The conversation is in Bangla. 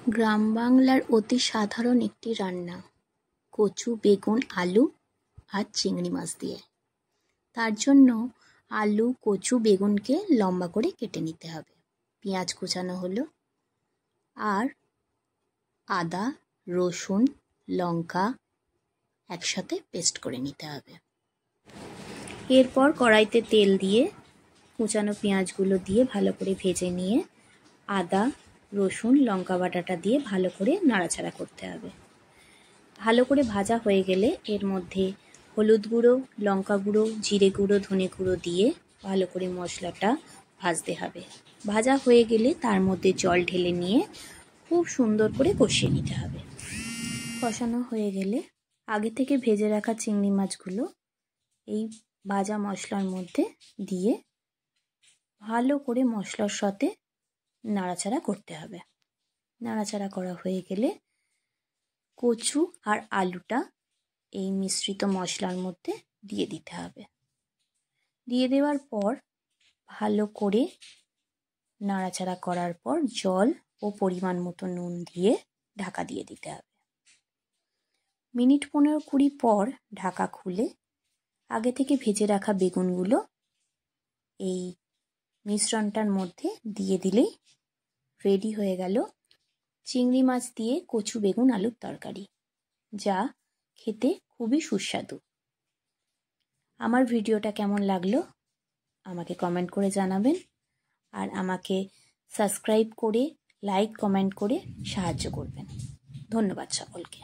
গ্রাম বাংলার অতি সাধারণ একটি রান্না কচু বেগুন আলু আর চিংড়ি মাছ দিয়ে। তার জন্য আলু কচু বেগুনকে লম্বা করে কেটে নিতে হবে। পেঁয়াজ কুচানো হলো আর আদা রসুন লঙ্কা একসাথে পেস্ট করে নিতে হবে। এরপর কড়াইতে তেল দিয়ে কুচানো পেঁয়াজগুলো দিয়ে ভালো করে ভেজে নিয়ে আদা রসুন লঙ্কা বাটাটা দিয়ে ভালো করে নাড়াচাড়া করতে হবে। ভালো করে ভাজা হয়ে গেলে এর মধ্যে হলুদ গুঁড়ো লঙ্কা গুঁড়ো জিরে গুঁড়ো ধনে গুঁড়ো দিয়ে ভালো করে মশলাটা ভাজতে হবে। ভাজা হয়ে গেলে তার মধ্যে জল ঢেলে নিয়ে খুব সুন্দর করে কষিয়ে নিতে হবে। কষানো হয়ে গেলে আগে থেকে ভেজে রাখা চিংড়ি মাছগুলো এই ভাজা মশলার মধ্যে দিয়ে ভালো করে মশলার সাথে নাড়াচাড়া করতে হবে। নাড়াচাড়া করা হয়ে গেলে কচু আর আলুটা এই মিশ্রিত মশলার মধ্যে দিয়ে দিতে হবে। দিয়ে দেওয়ার পর ভালো করে নাড়াচাড়া করার পর জল ও পরিমাণ মতো নুন দিয়ে ঢাকা দিয়ে দিতে হবে। মিনিট 15-20 পর ঢাকা খুলে আগে থেকে ভেজে রাখা বেগুনগুলো এই মিশ্রণটার মধ্যে দিয়ে দিলেই রেডি হয়ে গেল চিংড়ি মাছ দিয়ে কচু বেগুন আলুর তরকারি, যা খেতে খুবই সুস্বাদু। আমার ভিডিওটা কেমন লাগলো আমাকে কমেন্ট করে জানাবেন আর আমাকে সাবস্ক্রাইব করে লাইক কমেন্ট করে সাহায্য করবেন। ধন্যবাদ সকলকে।